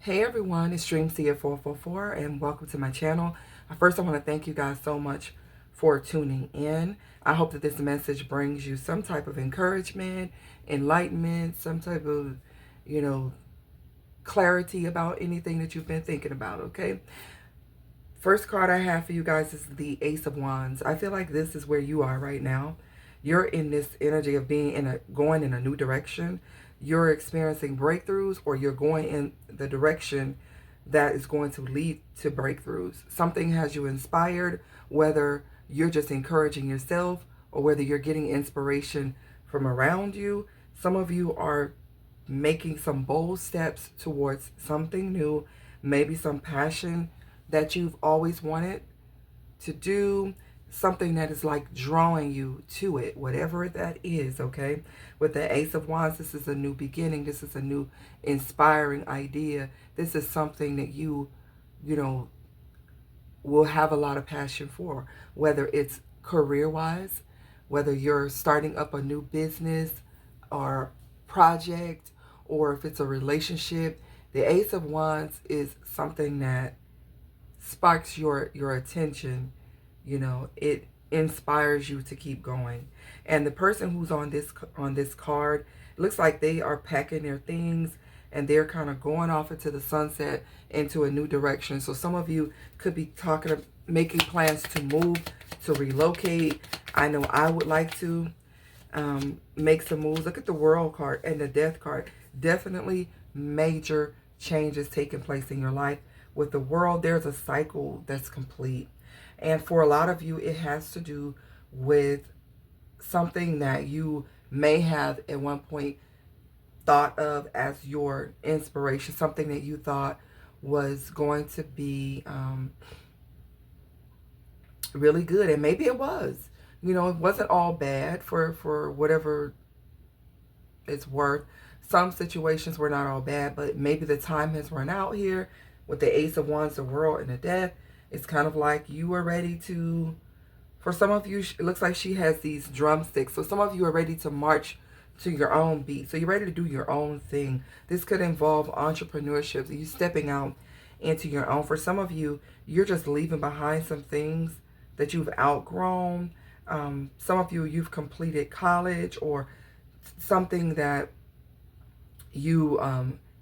Hey everyone, it's DreamSeer444 and welcome to my channel. First, I want to thank you guys so much for tuning in. I hope that this message brings you some type of encouragement, enlightenment, some type of, you know, clarity about anything that you've been thinking about, okay? First card I have for you guys is the Ace of Wands. I feel like this is where you are right now. You're in this energy of being going in a new direction. You're experiencing breakthroughs, or you're going in the direction that is going to lead to breakthroughs. Something has you inspired, whether you're just encouraging yourself or whether you're getting inspiration from around you. Some of you are making some bold steps towards something new, maybe some passion that you've always wanted to do, something that is like drawing you to it, whatever that is, okay? With the Ace of Wands, this is a new beginning. This is a new inspiring idea. This is something that you know, will have a lot of passion for, whether it's career-wise, whether you're starting up a new business or project, or if it's a relationship. The Ace of Wands is something that sparks your attention. It inspires you to keep going. And the person who's on this card, it looks like they are packing their things and they're kind of going off into the sunset, into a new direction. So some of you could be making plans to move, to relocate. I know I would like to make some moves. Look at the World card and the Death card. Definitely major changes taking place in your life. With the World, there's a cycle that's complete. And for a lot of you, it has to do with something that you may have at one point thought of as your inspiration, something that you thought was going to be really good. And maybe it was. It wasn't all bad for whatever it's worth. Some situations were not all bad, but maybe the time has run out here with the Ace of Wands, the World, and the Death. It's kind of like you were ready to, for some of you, it looks like she has these drumsticks. So some of you are ready to march to your own beat. So you're ready to do your own thing. This could involve entrepreneurship. You stepping out into your own. For some of you, you're just leaving behind some things that you've outgrown. Some of you, you've completed college or something that you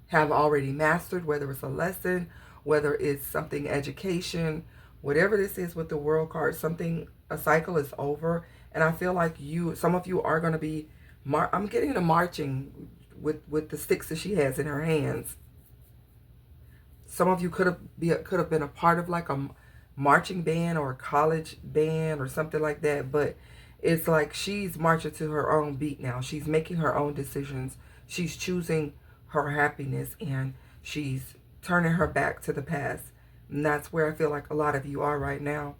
have already mastered, whether it's a lesson, whether it's something education, whatever this is with the World card, a cycle is over. And I feel like some of you are going to be, I'm getting the marching with the sticks that she has in her hands. Some of you could have been a part of like a marching band or a college band or something like that, but it's like she's marching to her own beat now. She's making her own decisions. She's choosing her happiness, and she's turning her back to the past. And that's where I feel like a lot of you are right now.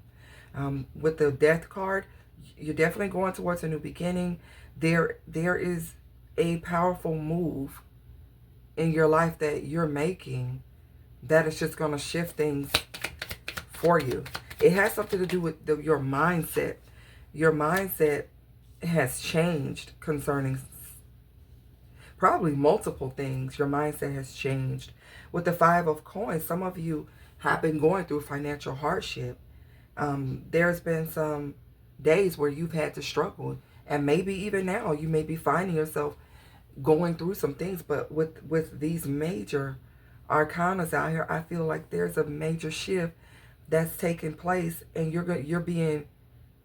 With the Death card, you're definitely going towards a new beginning. There is a powerful move in your life that you're making that is just going to shift things for you. It has something to do with your mindset. Your mindset has changed concerning probably multiple things. Your mindset has changed. With the Five of Coins, some of you have been going through financial hardship. There's been some days where you've had to struggle, and maybe even now you may be finding yourself going through some things. But with these major arcanas out here, I feel like there's a major shift that's taking place, and you're being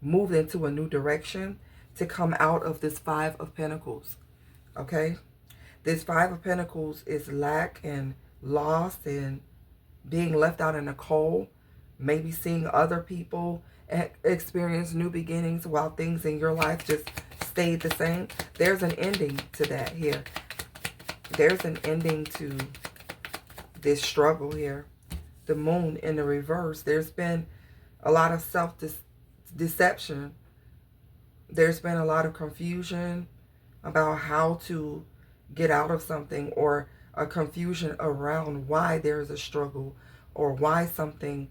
moved into a new direction to come out of this Five of Pentacles. Okay? This Five of Pentacles is lack and loss and being left out in the cold. Maybe seeing other people experience new beginnings while things in your life just stayed the same. There's an ending to that here. There's an ending to this struggle here. The Moon in the reverse. There's been a lot of self-deception. There's been a lot of confusion about how to get out of something, or a confusion around why there's a struggle, or why something,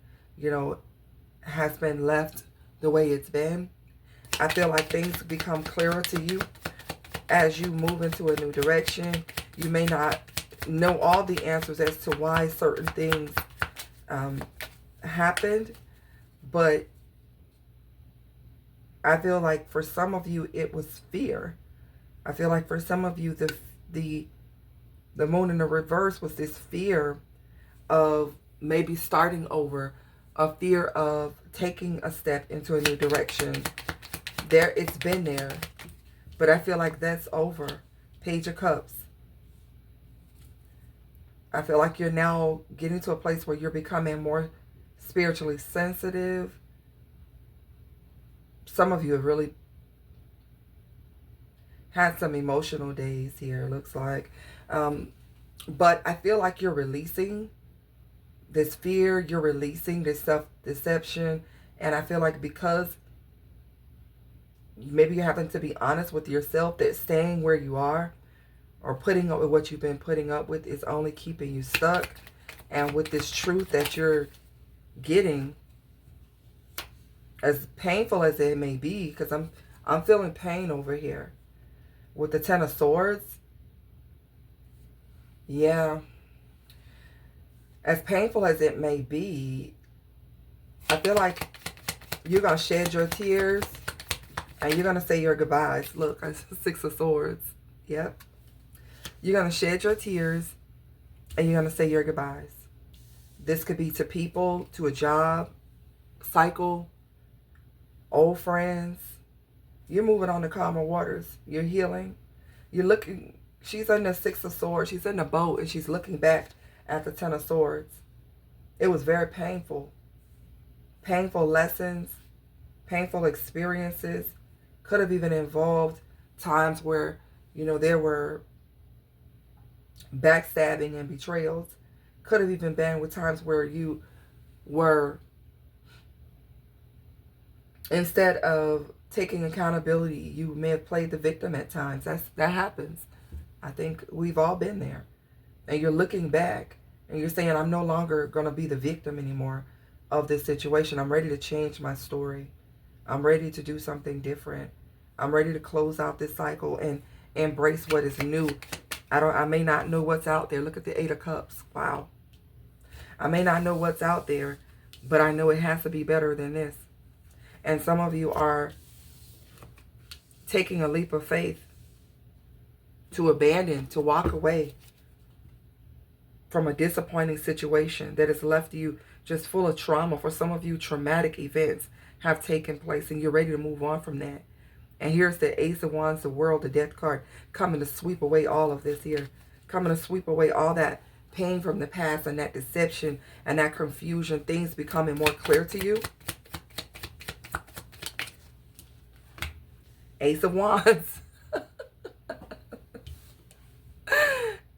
has been left the way it's been. I feel like things become clearer to you as you move into a new direction. You may not know all the answers as to why certain things happened, but I feel like for some of you it was fear. I feel like for some of you the moon in the reverse was this fear of maybe starting over, a fear of taking a step into a new direction. There, it's been there, but I feel like that's over. Page of Cups. I feel like you're now getting to a place where you're becoming more spiritually sensitive. Some of you have really had some emotional days here, it looks like. But I feel like you're releasing this fear, you're releasing this self-deception. And I feel like because maybe you happen to be honest with yourself, that staying where you are or putting up with what you've been putting up with is only keeping you stuck. And with this truth that you're getting, as painful as it may be, because I'm feeling pain over here with the Ten of Swords. Yeah. As painful as it may be, I feel like you're going to shed your tears and you're going to say your goodbyes. Look, Six of Swords. Yep. You're going to shed your tears and you're going to say your goodbyes. This could be to people, to a job, cycle, old friends. You're moving on to calmer waters. You're healing. You're looking. She's in the Six of Swords. She's in the boat and she's looking back at the Ten of Swords. It was very painful. Painful lessons, painful experiences. Could have even involved times where, you know, there were backstabbing and betrayals. Could have even been with times where you were, instead of taking accountability, you may have played the victim at times. That happens. I think we've all been there. And you're looking back and you're saying, I'm no longer going to be the victim anymore of this situation. I'm ready to change my story. I'm ready to do something different. I'm ready to close out this cycle and embrace what is new. I may not know what's out there. Look at the Eight of Cups. Wow. I may not know what's out there, but I know it has to be better than this. And some of you are taking a leap of faith to abandon, to walk away from a disappointing situation that has left you just full of trauma. For some of you, traumatic events have taken place and you're ready to move on from that. And here's the Ace of Wands, the World, the Death card, coming to sweep away all of this here. Coming to sweep away all that pain from the past and that deception and that confusion. Things becoming more clear to you. Ace of Wands.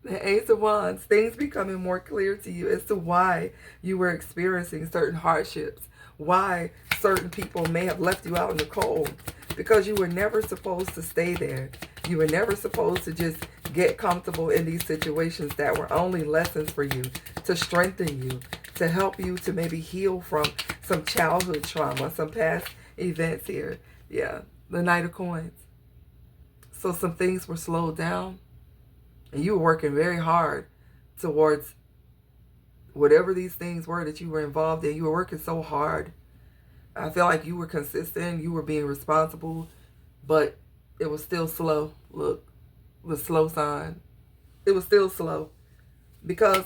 The Ace of Wands. Things becoming more clear to you as to why you were experiencing certain hardships. Why certain people may have left you out in the cold. Because you were never supposed to stay there. You were never supposed to just get comfortable in these situations that were only lessons for you, to strengthen you, to help you to maybe heal from some childhood trauma, some past events here. Yeah, the Knight of Coins. So some things were slowed down and you were working very hard towards whatever these things were that you were involved in. You were working so hard. I feel like you were consistent, you were being responsible, but it was still slow. Look, the slow sign. It was still slow because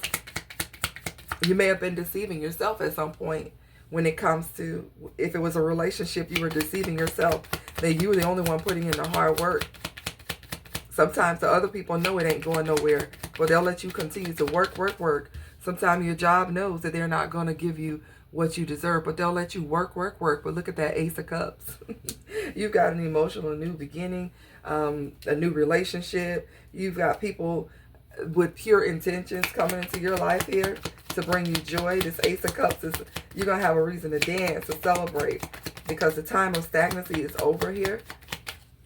you may have been deceiving yourself at some point when it comes to, if it was a relationship, you were deceiving yourself that you were the only one putting in the hard work. Sometimes the other people know it ain't going nowhere, but they'll let you continue to work. Sometimes your job knows that they're not going to give you what you deserve, but they'll let you work. But look at that Ace of Cups. You've got an emotional new beginning, a new relationship. You've got people with pure intentions coming into your life here to bring you joy. This Ace of Cups is, you're going to have a reason to dance, to celebrate, because the time of stagnancy is over here.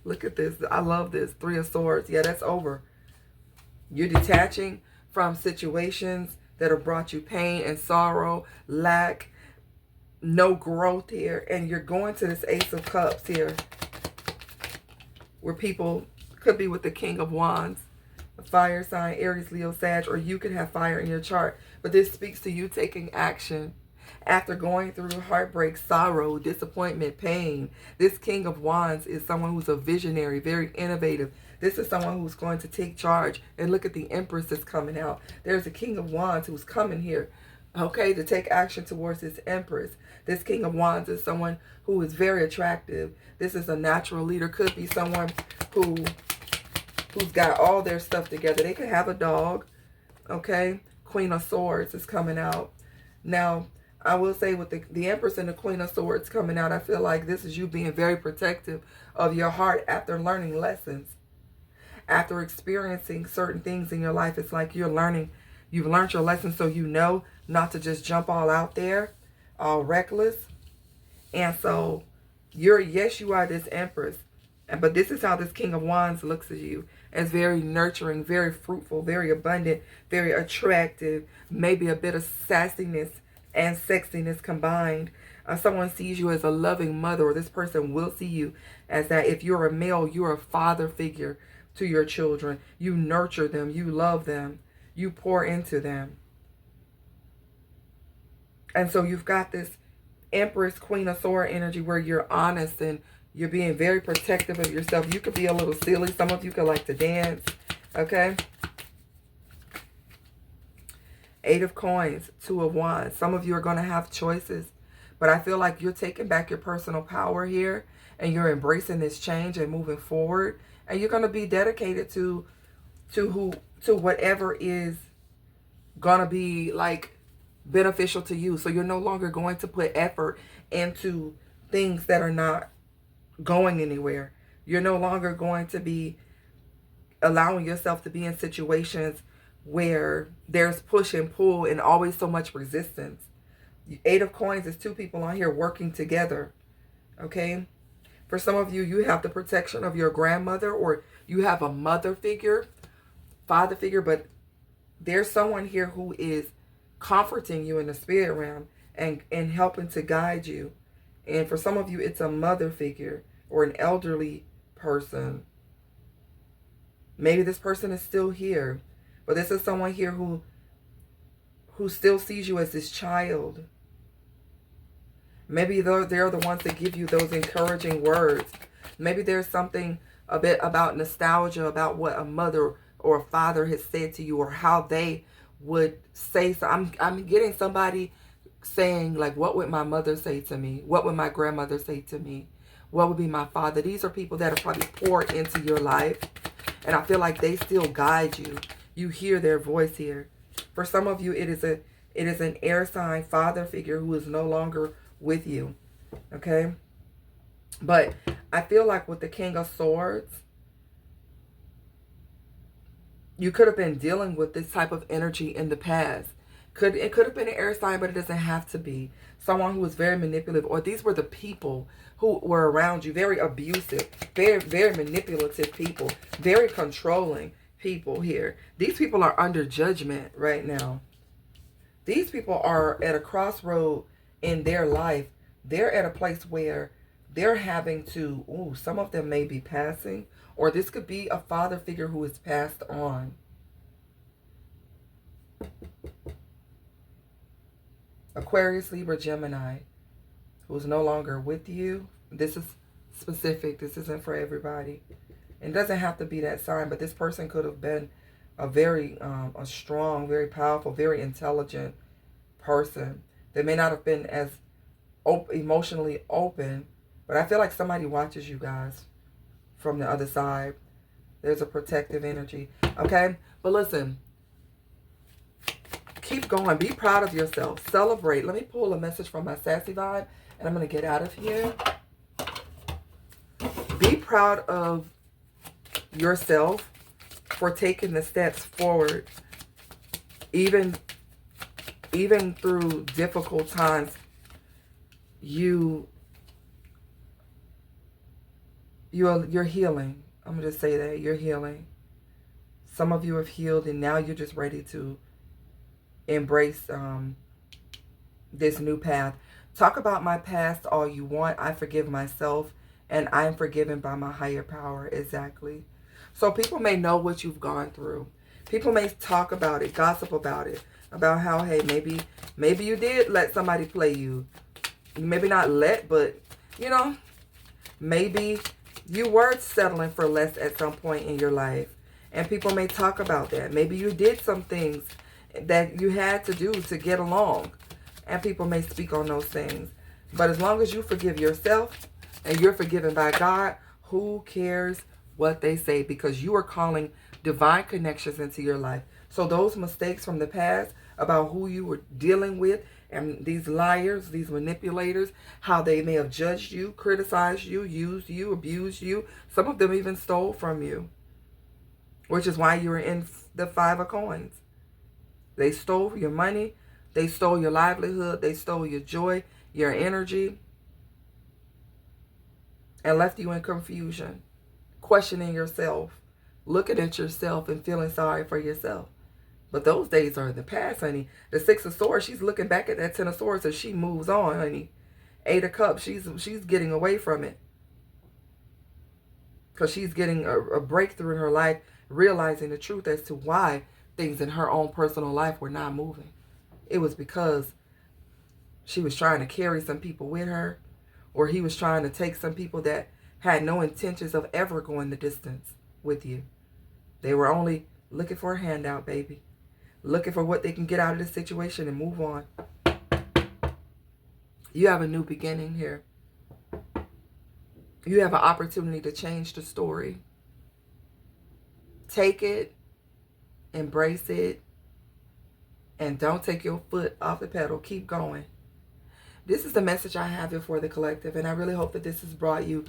Look at this. I love this. Three of Swords. Yeah, that's over. You're detaching from situations that have brought you pain and sorrow, lack, no growth here. And you're going to this Ace of Cups here, where people could be with the King of Wands. fire sign, Aries, Leo, Sag, or you could have fire in your chart. But this speaks to you taking action. After going through heartbreak, sorrow, disappointment, pain, this King of Wands is someone who's a visionary, very innovative. This is someone who's going to take charge. And look at the Empress that's coming out. There's a King of Wands who's coming here, okay, to take action towards this Empress. This King of Wands is someone who is very attractive. This is a natural leader. Could be someone who's got all their stuff together. They could have a dog, okay? Queen of Swords is coming out. Now, I will say with the Empress and the Queen of Swords coming out, I feel like this is you being very protective of your heart after learning lessons. After experiencing certain things in your life, it's like you've learned your lessons, so you know not to just jump all out there, all reckless. And so yes, you are this Empress. But this is how this King of Wands looks at you, as very nurturing, very fruitful, very abundant, very attractive, maybe a bit of sassiness and sexiness combined. Someone sees you as a loving mother, or this person will see you as that. If you're a male, you're a father figure to your children. You nurture them, you love them, you pour into them. And so you've got this Empress, Queen of Swords energy where you're honest and you're being very protective of yourself. You could be a little silly. Some of you could like to dance, okay? Eight of Coins, Two of Wands. Some of you are going to have choices, but I feel like you're taking back your personal power here, and you're embracing this change and moving forward, and you're going to be dedicated to whatever is going to be like beneficial to you. So you're no longer going to put effort into things that are not going anywhere. You're no longer going to be allowing yourself to be in situations where there's push and pull and always so much resistance. Eight of Coins is two people on here working together, okay? For some of you, you have the protection of your grandmother, or you have a mother figure, father figure, but there's someone here who is comforting you in the spirit realm and helping to guide you. And for some of you, it's a mother figure or an elderly person. Maybe this person is still here, but this is someone here who still sees you as this child. Maybe they're the ones that give you those encouraging words. Maybe there's something a bit about nostalgia about what a mother or a father has said to you, or how they would say. So I'm getting somebody saying like, what would my mother say to me? What would my grandmother say to me? What would be my father? These are people that are probably poured into your life, and I feel like they still guide you. You hear their voice here. For some of you, it is an air sign father figure who is no longer with you, okay? But I feel like with the King of Swords, you could have been dealing with this type of energy in the past. It could have been an air sign, but it doesn't have to be. Someone who was very manipulative, or these were the people who were around you, very abusive, very, very manipulative people, very controlling people here. These people are under judgment right now. These people are at a crossroad in their life. They're at a place where they're having to, some of them may be passing, or this could be a father figure who is passed on. Aquarius, Libra, Gemini, who's no longer with you. This is specific. This isn't for everybody. It doesn't have to be that sign, but this person could have been a very a strong, very powerful, very intelligent person. They may not have been as emotionally open, but I feel like somebody watches you guys from the other side. There's a protective energy, okay? But listen, keep going. Be proud of yourself. Celebrate. Let me pull a message from my Sassy Vibe, and I'm going to get out of here. Be proud of yourself for taking the steps forward. Even through difficult times, you're healing. I'm going to just say that. You're healing. Some of you have healed, and now you're just ready to embrace this new path. Talk about my past all you want. I forgive myself, and I'm forgiven by my higher power. Exactly. So people may know what you've gone through. People may talk about it, gossip about it, about how, hey, maybe you did let somebody play you. Maybe not let, but, you know, maybe you were settling for less at some point in your life. And people may talk about that. Maybe you did some things that you had to do to get along. And people may speak on those things. But as long as you forgive yourself and you're forgiven by God, who cares what they say? Because you are calling divine connections into your life. So those mistakes from the past about who you were dealing with and these liars, these manipulators, how they may have judged you, criticized you, used you, abused you. Some of them even stole from you, which is why you were in the 5 of coins. They stole your money. They stole your livelihood. They stole your joy, your energy, and left you in confusion, questioning yourself, looking at yourself and feeling sorry for yourself. But those days are in the past, honey. The 6 of Swords, she's looking back at that 10 of Swords as she moves on, honey. 8 of Cups, she's getting away from it. Because she's getting a breakthrough in her life, realizing the truth as to why things in her own personal life were not moving. It was because she was trying to carry some people with her, or he was trying to take some people that had no intentions of ever going the distance with you. They were only looking for a handout, baby. Looking for what they can get out of the situation and move on. You have a new beginning here. You have an opportunity to change the story. Take it, embrace it, and don't take your foot off the pedal. Keep going. This is the message I have here for the collective, and I really hope that this has brought you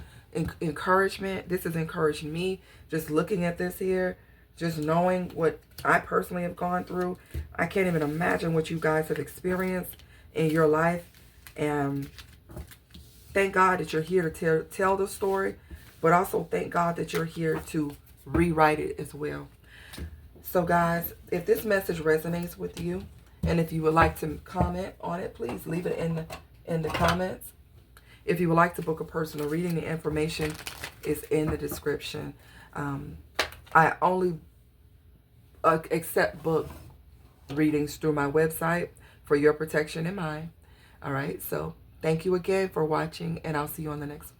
encouragement. This has encouraged me just looking at this here, just knowing what I personally have gone through. I can't even imagine what you guys have experienced in your life, and thank God that you're here to tell the story, but also thank God that you're here to rewrite it as well. So guys, if this message resonates with you, and if you would like to comment on it, please leave it in the comments. If you would like to book a personal reading, the information is in the description. I only accept book readings through my website for your protection and mine. All right, so thank you again for watching, and I'll see you on the next one.